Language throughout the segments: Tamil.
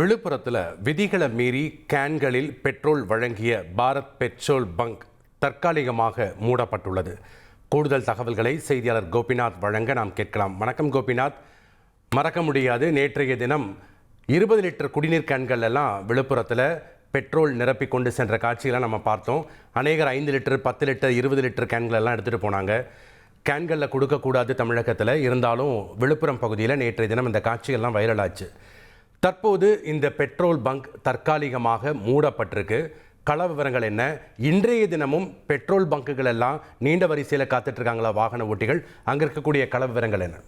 விழுப்புரத்தில் விதிகளை மீறி கேன்களில் பெட்ரோல் வழங்கிய பாரத் பெட்ரோல் பங்க் தற்காலிகமாக மூடப்பட்டுள்ளது. கூடுதல் தகவல்களை செய்தியாளர் கோபிநாத் வழங்க நாம் கேட்கலாம். வணக்கம் கோபிநாத். மறக்க முடியாது, நேற்றைய தினம் 20 லிட்டர் குடிநீர் கேன்கள் எல்லாம் விழுப்புரத்தில் பெட்ரோல் நிரப்பி கொண்டு சென்ற காட்சியெல்லாம் நம்ம பார்த்தோம். அநேகர் 5 லிட்டர் 10 லிட்டர் 20 லிட்டர் கேன்கள் எல்லாம் எடுத்துகிட்டு போனாங்க. கேன்களில் கொடுக்கக்கூடாது தமிழகத்தில், இருந்தாலும் விழுப்புரம் பகுதியில் நேற்றைய தினம் இந்த காட்சிகள்லாம் வைரலாச்சு. தற்போது இந்த பெட்ரோல் பங்க் தற்காலிகமாக மூடப்பட்டிருக்கு. கள விவரங்கள் என்ன? இன்றைய தினமும் பெட்ரோல் பங்குகள் எல்லாம் நீண்ட வரிசையில் காத்துட்டு இருக்காங்களா வாகன ஓட்டிகள்? அங்க இருக்கக்கூடிய கள விவரங்கள் என்ன?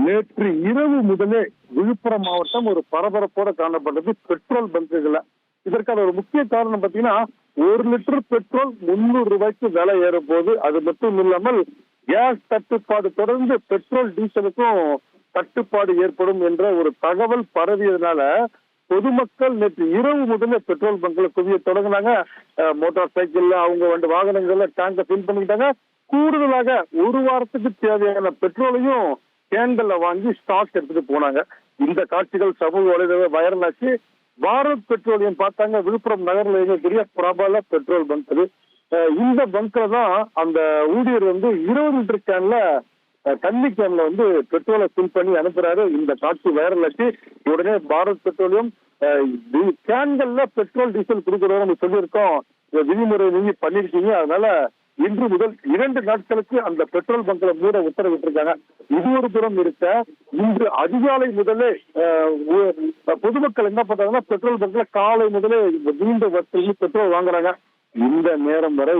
நேற்று இரவு முதலே விழுப்புரம் மாவட்டம் ஒரு பரபரப்போட காணப்பட்டது பெட்ரோல் பங்குகளை. இதற்கான ஒரு முக்கிய காரணம் பார்த்தீங்கன்னா, 1 லிட்டர் பெட்ரோல் 300 ரூபாய்க்கு விலை ஏறும் போது, அது மட்டும் இல்லாமல் கேஸ் தட்டுப்பாடு தொடர்ந்து பெட்ரோல் டீசலுக்கும் தட்டுப்பாடு ஏற்படும் என்ற ஒரு தகவல் பரவியதுனால பொதுமக்கள் நேற்று இரவு முதல்ல பெட்ரோல் பங்க்ல குவிய தொடங்கினாங்க. மோட்டார் சைக்கிள்ல அவங்க வாகனங்கள்ல டேங்கை ஃபில் பண்ணிக்கிட்டாங்க. கூடுதலாக 1 வாரத்துக்கு தேவையான பெட்ரோலையும் கேன்கள்ல வாங்கி ஸ்டாக் எடுத்துட்டு போனாங்க. இந்த காட்சிகள் சமூக வலைதள வைரல் ஆச்சு. பாரத் பெட்ரோலியம் பார்த்தாங்க. விழுப்புரம் நகரில் இருக்கக்கூடிய பிரபல பெட்ரோல் பங்க் அது. இந்த பங்க்ல தான் அந்த ஊழியர் 20 லிட்டர் கேன்ல தண்ணி கேன்ல பெட்ரோலை ஃபில் பண்ணி அனுப்புறாரு. இந்த காட்சி வைரல் ஆச்சு. உடனே பாரத் பெட்ரோலியம் கேன்கள்ல பெட்ரோல் டீசல் கொடுக்கறோம் நம்ம சொல்லியிருக்கோம், விதிமுறை நீங்க பண்ணிருக்கீங்க, அதனால இன்று முதல் 2 நாட்களுக்கு அந்த பெட்ரோல் பங்க்ல மூட உத்தரவிட்டிருக்காங்க. இது ஒரு புறம் இருக்க, இன்று அதிகாலை முதலே பொதுமக்கள் என்ன பண்றாங்கன்னா, பெட்ரோல் பங்க்ல காலை முதலே நீண்ட வரிசையில் பெட்ரோல் வாங்குறாங்க. இந்த நேரம் வரை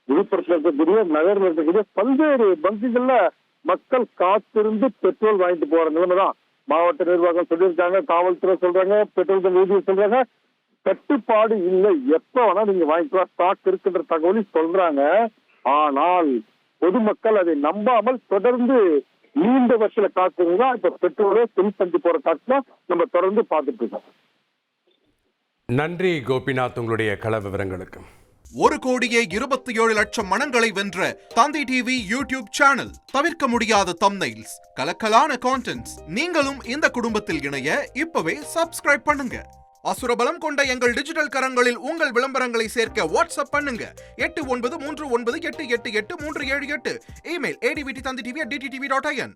விழுப்புரத்தில் இருக்கக்கூடிய நகரில் இருக்கக்கூடிய பல்வேறு பங்குகள்ல மக்கள் காத்திருந்து பெட்ரோல் வாங்கிட்டு போற நிலைமைதான். மாவட்ட நிர்வாகம் சொல்லியிருக்காங்க, காவல்துறை சொல்றாங்க, பெட்ரோல் பங்க் ஊழியர் சொல்றாங்க, கட்டுப்பாடு இல்லை, எப்ப வேணா நீங்க வாங்கிக்கலாம், ஸ்டாக் இருக்குன்ற தகவல் சொல்றாங்க. ஆனால் பொதுமக்கள் அதை நம்பாமல் தொடர்ந்து நீண்ட வருஷத்துல காத்துருந்தா இப்ப பெட்ரோலே ஃபில் பண்ணி போற காட்சி நம்ம தொடர்ந்து பார்த்துட்டு இருக்கோம். நன்றி கோபிநாத், உங்களுடைய கள விவரங்களுக்கு. 1,27,00,000 மனங்களை வென்ற தந்தி டிவி யூடியூப் சேனல். தவிர்க்க முடியாத தம்ப்நெயில்ஸ், கலக்கலான கான்டென்ட்ஸ். நீங்களும் இந்த குடும்பத்தில் இணைய இப்பவே சப்ஸ்கிரைப் பண்ணுங்க. அசுரபலம் கொண்ட எங்கள் டிஜிட்டல் கரங்களில் உங்கள் விளம்பரங்களை சேர்க்க வாட்ஸ்அப் பண்ணுங்க. 8939888378. Email advtthanditv@dttv.in.